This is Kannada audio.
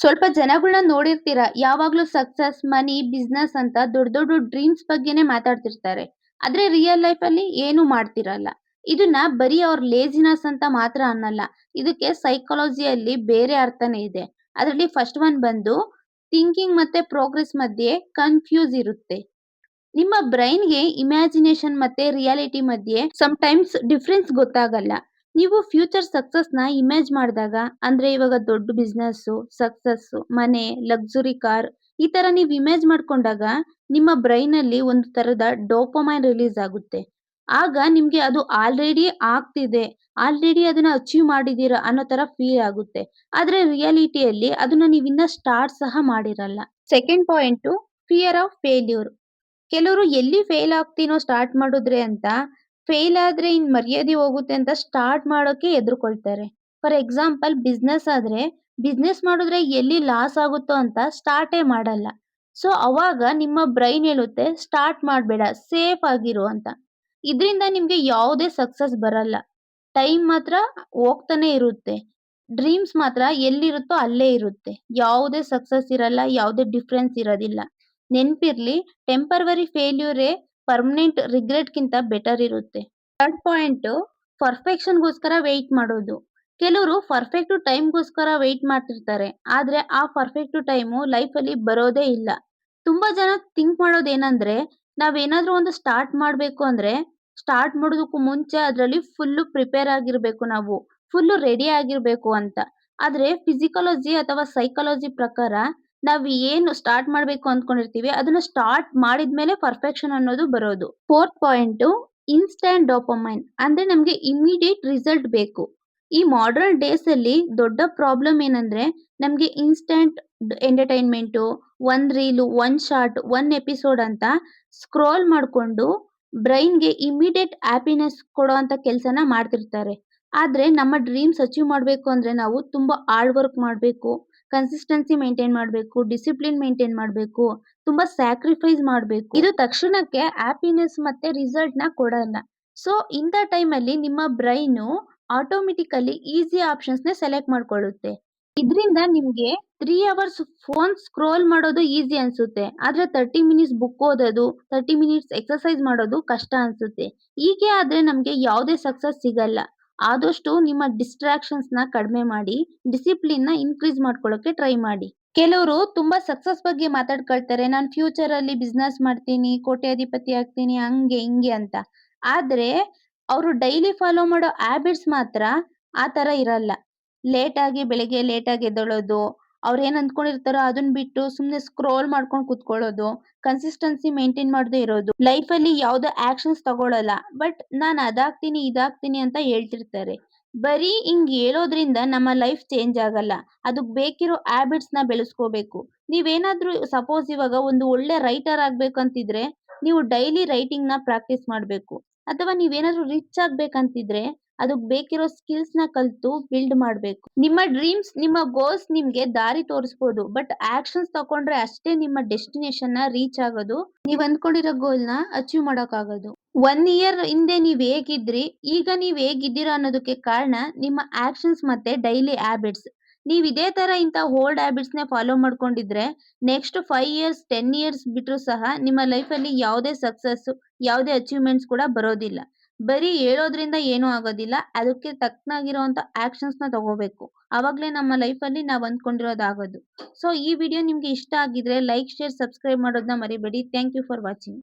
ಸ್ವಲ್ಪ ಜನಗಳನ್ನ ನೋಡಿರ್ತೀರ ಯಾವಾಗ್ಲೂ ಸಕ್ಸಸ್, ಮನಿ, ಬಿಸ್ನೆಸ್ ಅಂತ ದೊಡ್ಡ ದೊಡ್ಡ ಡ್ರೀಮ್ಸ್ ಬಗ್ಗೆನೇ ಮಾತಾಡ್ತಿರ್ತಾರೆ. ಆದ್ರೆ ರಿಯಲ್ ಲೈಫ್ ಅಲ್ಲಿ ಏನು ಮಾಡ್ತಿರಲ್ಲ. ಇದನ್ನ ಬರೀ ಅವ್ರ ಲೇಜಿನೆಸ್ ಅಂತ ಮಾತ್ರ ಅನ್ನಲ್ಲ. ಇದಕ್ಕೆ ಸೈಕಾಲಜಿಯಲ್ಲಿ ಬೇರೆ ಅರ್ಥನೇ ಇದೆ. ಅದರಲ್ಲಿ ಫಸ್ಟ್ ಒನ್ ಬಂದು ಥಿಂಕಿಂಗ್ ಮತ್ತೆ ಪ್ರೋಗ್ರೆಸ್ ಮಧ್ಯೆ ಕನ್ಫ್ಯೂಸ್ ಇರುತ್ತೆ. ನಿಮ್ಮ ಬ್ರೈನ್‌ಗೆ ಇಮ್ಯಾಜಿನೇಷನ್ ಮತ್ತೆ ರಿಯಾಲಿಟಿ ಮಧ್ಯೆ ಸಮ್‌ಟೈಮ್ಸ್ ಡಿಫರೆನ್ಸ್ ಗೊತ್ತಾಗಲ್ಲ. ನೀವು ಫ್ಯೂಚರ್ ಸಕ್ಸಸ್‌ನ ಇಮೇಜ್ ಮಾಡಿದಾಗ ಅಂದ್ರೆ ಇವಾಗ ದೊಡ್ಡ ಬಿಸಿನೆಸ್ಸು, ಸಕ್ಸಸ್ಸು, ಮನೆ, ಲಕ್ಸುರಿ ಕಾರ್ ಈ ತರ ನೀವು ಇಮೇಜ್ ಮಾಡ್ಕೊಂಡಾಗ ನಿಮ್ಮ ಬ್ರೈನಲ್ಲಿ ಒಂದು ತರದ ಡೋಪಮೈನ್ ರಿಲೀಸ್ ಆಗುತ್ತೆ. ಆಗ ನಿಮ್ಗೆ ಅದು ಆಲ್ರೆಡಿ ಆಗ್ತಿದೆ, ಆಲ್ರೆಡಿ ಅದನ್ನ ಅಚೀವ್ ಮಾಡಿದೀರ ಅನ್ನೋ ತರ ಫೀಲ್ ಆಗುತ್ತೆ. ಆದ್ರೆ ರಿಯಾಲಿಟಿಯಲ್ಲಿ ಅದನ್ನ ನೀವಿನ್ನ ಸ್ಟಾರ್ಟ್ ಸಹ ಮಾಡಿರಲ್ಲ. Second point fear of failure. ಕೆಲವರು ಎಲ್ಲಿ ಫೇಲ್ ಆಗ್ತೀನೋ ಸ್ಟಾರ್ಟ್ ಮಾಡುದ್ರೆ ಅಂತ, ಫೇಲ್ ಆದ್ರೆ ಇನ್ ಮರ್ಯಾದೆ ಹೋಗುತ್ತೆ ಅಂತ ಸ್ಟಾರ್ಟ್ ಮಾಡೋಕೆ ಹೆದರ್ಕೊಳ್ತಾರೆ. ಫಾರ್ ಎಕ್ಸಾಂಪಲ್ ಬಿಸ್ನೆಸ್ ಆದ್ರೆ, ಬಿಸ್ನೆಸ್ ಮಾಡಿದ್ರೆ ಎಲ್ಲಿ ಲಾಸ್ ಆಗುತ್ತೋ ಅಂತ ಸ್ಟಾರ್ಟೇ ಮಾಡಲ್ಲ. ಸೊ ಅವಾಗ ನಿಮ್ಮ ಬ್ರೈನ್ ಹೇಳುತ್ತೆ ಸ್ಟಾರ್ಟ್ ಮಾಡಬೇಡ, ಸೇಫ್ ಆಗಿರು ಅಂತ. ಇದರಿಂದ ನಿಮ್ಗೆ ಯಾವುದೇ ಸಕ್ಸಸ್ ಬರಲ್ಲ. ಟೈಮ್ ಮಾತ್ರ ಹೋಗ್ತಾನೆ ಇರುತ್ತೆ. ಡ್ರೀಮ್ಸ್ ಮಾತ್ರ ಎಲ್ಲಿರುತ್ತೋ ಅಲ್ಲೇ ಇರುತ್ತೆ. ಯಾವುದೇ ಸಕ್ಸಸ್ ಇರಲ್ಲ, ಯಾವುದೇ ಡಿಫರೆನ್ಸ್ ಇರೋದಿಲ್ಲ. ನೆನ್ಪಿರ್ಲಿ, ಟೆಂಪರವರಿ ಫೇಲ್ಯೂರೇ ಪರ್ಮನೆಂಟ್ ರಿಗ್ರೆಟ್‌ಗಿಂತ ಬೆಟರ್ ಇರುತ್ತೆ. ಥರ್ಡ್ ಪಾಯಿಂಟು ಪರ್ಫೆಕ್ಷನ್‌ಗೋಸ್ಕರ ವೆಯ್ಟ್ ಮಾಡೋದು. ಕೆಲವರು ಪರ್ಫೆಕ್ಟ್ ಟೈಮ್‌ಗೋಸ್ಕರ ವೆಯ್ಟ್ ಮಾಡ್ತಿರ್ತಾರೆ. ಆದ್ರೆ ಆ ಪರ್ಫೆಕ್ಟ್ ಟೈಮು ಲೈಫಲ್ಲಿ ಬರೋದೇ ಇಲ್ಲ. ತುಂಬಾ ಜನ ಥಿಂಕ್ ಮಾಡೋದೇನಂದ್ರೆ, ನಾವೇನಾದ್ರೂ ಒಂದು ಸ್ಟಾರ್ಟ್ ಮಾಡ್ಬೇಕು ಅಂದ್ರೆ, ಸ್ಟಾರ್ಟ್ ಮಾಡೋದಕ್ಕೂ ಮುಂಚೆ ಅದ್ರಲ್ಲಿ ಫುಲ್ಲು ಪ್ರಿಪೇರ್ ಆಗಿರ್ಬೇಕು ನಾವು. ಫುಲ್ಲು ರೆಡಿ ಆಗಿರ್ಬೇಕು ಅಂತ. ಆದ್ರೆ ಫಿಸಿಕಾಲಜಿ ಅಥವಾ ಸೈಕಾಲಜಿ ಪ್ರಕಾರ ನಾವು ಏನು ಸ್ಟಾರ್ಟ್ ಮಾಡ್ಬೇಕು ಅಂದ್ಕೊಂಡಿರ್ತೀವಿ, ಅದನ್ನ ಸ್ಟಾರ್ಟ್ ಮಾಡಿದ್ಮೇಲೆ ಪರ್ಫೆಕ್ಷನ್ ಅನ್ನೋದು ಬರೋದು. Fourth point instant dopamine. ಅಂದ್ರೆ ನಮ್ಗೆ ಇಮ್ಮಿಡಿಯೇಟ್ ರಿಸಲ್ಟ್ ಬೇಕು. ಈ ಮಾಡರ್ನ್ ಡೇಸ್ ಅಲ್ಲಿ ದೊಡ್ಡ ಪ್ರಾಬ್ಲಮ್ ಏನಂದ್ರೆ, ನಮ್ಗೆ ಇನ್‌ಸ್ಟಾಂಟ್ ಎಂಟರ್‌ಟೈನ್‌ಮೆಂಟು, ಒಂದ್ ರೀಲು, ಒಂದ್ ಶಾರ್ಟ್, ಒಂದ್ ಎಪಿಸೋಡ್ ಅಂತ ಸ್ಕ್ರೋಲ್ ಮಾಡ್ಕೊಂಡು ಬ್ರೈನ್‌ಗೆ ಇಮ್ಮಿಡಿಯೇಟ್ ಹ್ಯಾಪಿನೆಸ್ ಕೊಡೋಂಥ ಕೆಲ್ಸನ ಮಾಡ್ತಿರ್ತಾರೆ. ಆದ್ರೆ ನಮ್ಮ ಡ್ರೀಮ್ಸ್ ಅಚೀವ್ ಮಾಡ್ಬೇಕು ಅಂದ್ರೆ ನಾವು ತುಂಬಾ ಹಾರ್ಡ್ ವರ್ಕ್ ಮಾಡ್ಬೇಕು, ಕನ್ಸಿಸ್ಟೆನ್ಸಿ ಮೇಂಟೈನ್ ಮಾಡ್ಬೇಕು, ಡಿಸಿಪ್ಲಿನ್ ಮೇಂಟೈನ್ ಮಾಡ್ಬೇಕು, ತುಂಬಾ ಸ್ಯಾಕ್ರಿಫೈಸ್ ಮಾಡ್ಬೇಕು. ಇದು ತಕ್ಷಣಕ್ಕೆ ಹ್ಯಾಪಿನೆಸ್ ಮತ್ತೆ ರಿಸಲ್ಟ್‌ನ ಕೊಡಲ್ಲ. ಸೊ ಇಂಥ ಟೈಮಲ್ಲಿ ನಿಮ್ಮ ಬ್ರೈನು ಆಟೋಮ್ಯಾಟಿಕಲಿ ಈಸಿ ಆಪ್ಷನ್ಸ್‌ನೇ ಸೆಲೆಕ್ಟ್ ಮಾಡ್ಕೊಳ್ಳುತ್ತೆ. ಇದ್ರಿಂದ ನಿಮ್ಗೆ 3 ಅವರ್ಸ್ ಫೋನ್ ಸ್ಕ್ರೋಲ್ ಮಾಡೋದು ಈಸಿ ಅನ್ಸುತ್ತೆ. ಆದ್ರೆ 30 ಮಿನಿಟ್ಸ್ ಬುಕ್ ಓದೋದು, 30 ಮಿನಿಟ್ಸ್ ಎಕ್ಸರ್ಸೈಸ್ ಮಾಡೋದು ಕಷ್ಟ ಅನ್ಸುತ್ತೆ. ಹೀಗೆ ಆದ್ರೆ ನಮ್ಗೆ ಯಾವುದೇ ಸಕ್ಸಸ್ ಸಿಗಲ್ಲ. ಆದಷ್ಟು ನಿಮ್ಮ ಡಿಸ್ಟ್ರಾಕ್ಷನ್ಸ್‌ನ ಕಡಿಮೆ ಮಾಡಿ, ಡಿಸಿಪ್ಲಿನ್‌ನ ಇನ್ಕ್ರೀಸ್ ಮಾಡ್ಕೊಳ್ಳೋಕೆ ಟ್ರೈ ಮಾಡಿ. ಕೆಲವರು ತುಂಬಾ ಸಕ್ಸಸ್ ಬಗ್ಗೆ ಮಾತಾಡ್ಕೊಳ್ತಾರೆ. ನಾನು ಫ್ಯೂಚರಲ್ಲಿ ಬಿಸ್ನೆಸ್ ಮಾಡ್ತೀನಿ, ಕೋಟ್ಯಾಧಿಪತಿ ಆಗ್ತೀನಿ, ಹಂಗೆ ಹಿಂಗೆ ಅಂತ. ಆದ್ರೆ ಅವರು ಡೈಲಿ ಫಾಲೋ ಮಾಡೋ ಹ್ಯಾಬಿಟ್ಸ್ ಮಾತ್ರ ಆ ತರ ಇರಲ್ಲ. ಬೆಳಿಗ್ಗೆ ಲೇಟಾಗಿ ಎದ್ದೇಳೋದು, ಅವ್ರೇನ್ ಅಂದ್ಕೊಂಡಿರ್ತಾರೋ ಅದನ್ನ ಬಿಟ್ಟು ಸುಮ್ನೆ ಸ್ಕ್ರೋಲ್ ಮಾಡ್ಕೊಂಡು ಕೂತ್ಕೊಳ್ಳೋದು, ಕನ್ಸಿಸ್ಟೆನ್ಸಿ ಮೇಂಟೈನ್ ಮಾಡದೇ ಇರೋದು, ಲೈಫಲ್ಲಿ ಯಾವುದೇ ಆಕ್ಷನ್ಸ್ ತಗೊಳಲ್ಲ. ಬಟ್ ನಾನ್ ಅದಾಗ್ತೀನಿ, ಇದಾಗ್ತೀನಿ ಅಂತ ಹೇಳ್ತಿರ್ತಾರೆ. ಬರೀ ಹಿಂಗ್ ಹೇಳೋದ್ರಿಂದ ನಮ್ಮ ಲೈಫ್ ಚೇಂಜ್ ಆಗಲ್ಲ. ಅದಕ್ ಬೇಕಿರೋ ಹ್ಯಾಬಿಟ್ಸ್‌ನ ಬೆಳೆಸ್ಕೋಬೇಕು. ನೀವೇನಾದ್ರೂ ಸಪೋಸ್ ಇವಾಗ ಒಂದು ಒಳ್ಳೆ ರೈಟರ್ ಆಗ್ಬೇಕಂತಿದ್ರೆ, ನೀವು ಡೈಲಿ ರೈಟಿಂಗ್‌ನ ಪ್ರಾಕ್ಟೀಸ್ ಮಾಡ್ಬೇಕು. ಅಥವಾ ನೀವೇನಾದ್ರೂ ರಿಚ್ ಆಗ್ಬೇಕಂತಿದ್ರೆ, ಅದಕ್ ಬೇಕಿರೋ ಸ್ಕಿಲ್ಸ್‌ನ ಕಲ್ತು ಬಿಲ್ಡ್ ಮಾಡ್ಬೇಕು. ನಿಮ್ಮ ಡ್ರೀಮ್ಸ್, ನಿಮ್ಮ ಗೋಲ್ಸ್ ನಿಮ್ಗೆ ದಾರಿ ತೋರಿಸ್ಬೋದು. ಬಟ್ ಆಕ್ಷನ್ಸ್ ತಗೊಂಡ್ರೆ ಅಷ್ಟೇ ನಿಮ್ಮ ಡೆಸ್ಟಿನೇಷನ್‌ನ ರೀಚ್ ಆಗೋದು. ನೀವ್ ಅಂದ್ಕೊಂಡಿರೋ ಗೋಲ್‌ನ ಅಚೀವ್ ಮಾಡೋಕ್ಕಾಗೋದು. 1 ಇಯರ್ ಹಿಂದೆ ನೀವ್ ಹೇಗಿದ್ರಿ, ಈಗ ನೀವ್ ಹೇಗಿದ್ದೀರಾ ಅನ್ನೋದಕ್ಕೆ ಕಾರಣ ನಿಮ್ಮ ಆಕ್ಷನ್ಸ್ ಮತ್ತೆ ಡೈಲಿ ಹ್ಯಾಬಿಟ್ಸ್. ನೀವ್ ಇದೇ ತರ ಇಂಥ ಓಲ್ಡ್ ಹ್ಯಾಬಿಟ್ಸ್‌ನೇ ಫಾಲೋ ಮಾಡ್ಕೊಂಡಿದ್ರೆ, ನೆಕ್ಸ್ಟ್ 5 ಇಯರ್ಸ್, 10 ಇಯರ್ಸ್ ಬಿಟ್ರೂ ಸಹ ನಿಮ್ಮ ಲೈಫಲ್ಲಿ ಯಾವುದೇ ಸಕ್ಸಸ್, ಯಾವುದೇ ಅಚೀವ್‌ಮೆಂಟ್ಸ್ ಕೂಡ ಬರೋದಿಲ್ಲ. ಬರೀ ಹೇಳೋದ್ರಿಂದ ಏನೂ ಆಗೋದಿಲ್ಲ. ಅದಕ್ಕೆ ತಕ್ಕನಾಗಿರುವಂಥ ಆಕ್ಷನ್ಸ್‌ನ ತಗೋಬೇಕು. ಆವಾಗ್ಲೇ ನಮ್ಮ ಲೈಫಲ್ಲಿ ನಾವ್ ಅಂದ್ಕೊಂಡಿರೋದು ಆಗೋದು. ಸೊ ಈ ವಿಡಿಯೋ ನಿಮ್ಗೆ ಇಷ್ಟ ಆಗಿದ್ರೆ ಲೈಕ್, ಶೇರ್, ಸಬ್ಸ್ಕ್ರೈಬ್ ಮಾಡೋದನ್ನ ಮರಿಬೇಡಿ. Thank you for watching.